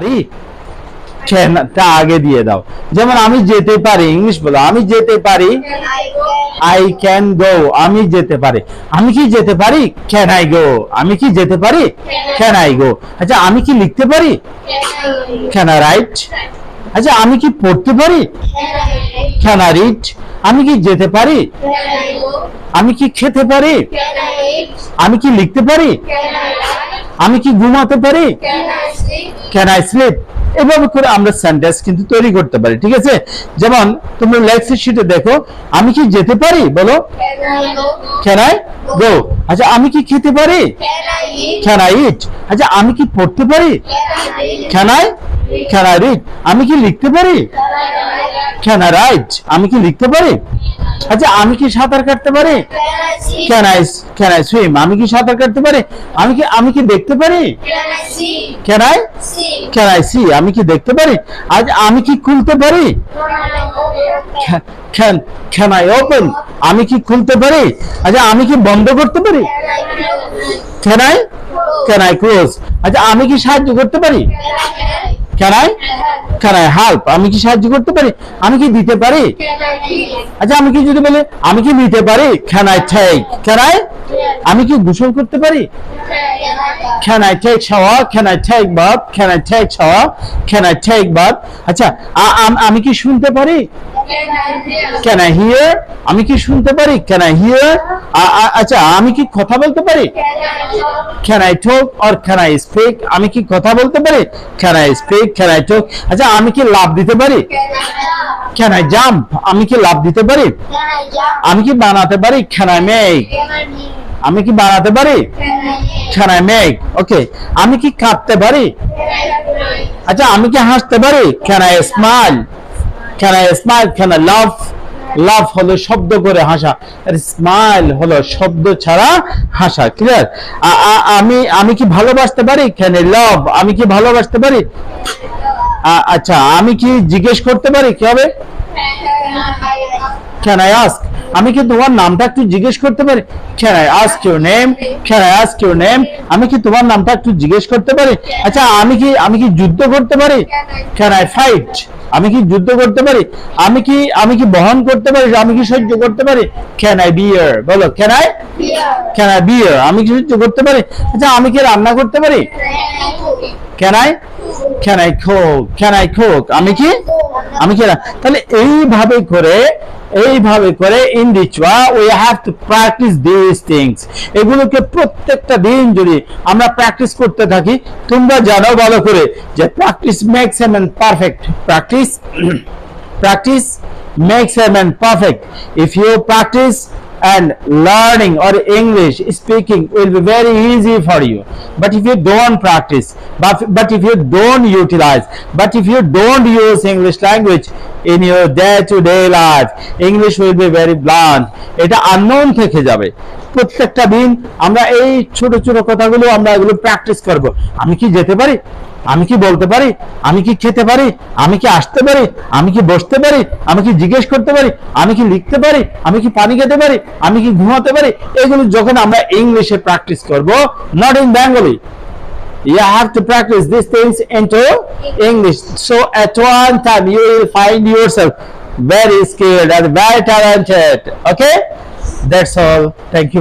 পারি, ক্যান টা আগে দিয়ে দাও। যেমন আমি যেতে পারি, ইংলিশ বলো, আমি যেতে পারি, আই ক্যান গো, আমি যেতে পারি। আমি কি যেতে পারি, ক্যান আই গো। আমি কি যেতে পারি, ক্যান আই গো। আচ্ছা আমি কি লিখতে পারি, ক্যান আই রাইট। আচ্ছা আমি কি পড়তে পারি, ক্যান আই রিড। আমি কি যেতে পারি, আমি কি খেতে পারি, আমি কি লিখতে পারি, আমি কি ঘুমাতে পারি, ক্যান আই স্লিপ। এভাবে করে আমরা সেন্টেন্স কিন্তু তৈরি করতে পারি, ঠিক আছে। যেমন তোমরা লেকচার শিটে দেখো, আমি কি যেতে পারি, বলো ক্যান আই গো। আচ্ছা আমি কি খেতে পারি, ক্যান আই ইট। আচ্ছা আমি কি পড়তে পারি, ক্যান আই রিড। আমি কি লিখতে পারি, ক্যান আই রাইট। আমি কি লিখতে পারি। আচ্ছা আমি কি সাঁতার কাটতে পারি, ক্যান আই সুইম। আমি কি সাঁতার কাটতে পারি। আমি কি দেখতে পারি, ক্যান আই সি। আমি কি দেখতে পারি। আজ আমি কি খুলতে পারি, ক্যান আই ওপেন। আমি কি খুলতে পারি। আচ্ছা আমি কি বন্ধ করতে পারি, ক্যান আই ক্লোজ। আচ্ছা আমি কি সাহায্য করতে পারি, ক্যান আই হেল্প। আমি কি সাহায্য করতে পারি। আমি কি দিতে পারি। আচ্ছা আমি কি যদি বলি আমি কি নিতে পারি, ক্যান আই টেক। আমি কি গোসল করতে পারি, can I take shower, can I take bath, can I take shower, can I take bath. আচ্ছা আমি কি শুনতে পারি, ক্যান আই হিয়ার। আমি কি শুনতে পারি, ক্যান আই হিয়ার। আচ্ছা আমি কি কথা বলতে পারি, can I talk or can I speak. আমি কি কথা বলতে পারি, can I speak, can I talk. আচ্ছা আমি কি লাফ দিতে পারি, ক্যান আই জাম্প। আমি কি লাফ দিতে পারি। আমি কি বানাতে পারি, ক্যান আই মেক। আমি কি বানাতে পারি, ক্যান আই মেক। ওকে আমি কি কাঁদতে পারি। আচ্ছা আমি কি হাসতে পারি, can I smile. Can I smile, can I লাফ। লাফ হলো শব্দ করে হাসা, আর স্মাইল হলো শব্দ ছাড়া হাসা। ক্লিয়ার। আমি কি ভালোবাসতে পারি, ক্যান আই লাভ। আমি কি ভালোবাসতে পারি। আচ্ছা আমি কি জিজ্ঞেস করতে পারি, কি হবে, ক্যান আই আস্ক। আমি কি তোমার নামটা একটু জিজ্ঞেস করতে পারি, can I ask your name, can I ask your name. আমি কি তোমার নামটা একটু জিজ্ঞেস করতে পারি। আচ্ছা আমি কি যুদ্ধ করতে পারি, ক্যান আই ফাইট। আমি কি যুদ্ধ করতে পারি। আমি কি বহন করতে পারি, আমি কি সহ্য করতে পারি, ক্যান আই বিয়ার। বলো ক্যান আই বিয়ার। আমি কি সহ্য করতে পারি। আচ্ছা আমি কি রান্না করতে পারি, ক্যান আই কুক। আমি কি তাহলে এইভাবে করে ইন রিচুয়া we have to practise this things. এগুলোকে প্রত্যেকটা দিন যদি আমরা প্র্যাকটিস করতে থাকি, তোমরা জানো ভালো করে যে practice makes a man perfect. Practice makes a man perfect. If you practice and learning or English speaking will be very easy for you. But if you don't practice, but if you don't utilize, but if you don't use English language in your day-to-day life, English will be very blunt. এটা unknown থেকে যাবে। প্রত্যেকটা দিন আমরা এই ছোট ছোট কথাগুলো আমরা এগুলো প্র্যাকটিস করব। আমি কি যেতে পারি, আমি কি বলতে পারি, আমি কি খেতে পারি, আমি কি আসতে পারি, আমি কি বসতে পারি, আমি কি জিজ্ঞেস করতে পারি, আমি কি লিখতে পারি, আমি কি পানি খেতে পারি, আমি কি ঘুমাতে পারি। এগুলো যখন আমরা ইংলিশে প্র্যাকটিস করব, not in Bengali, you have to practice these things into English. So at one time you will find yourself very skilled and very talented. Okay, that's all. Thank you.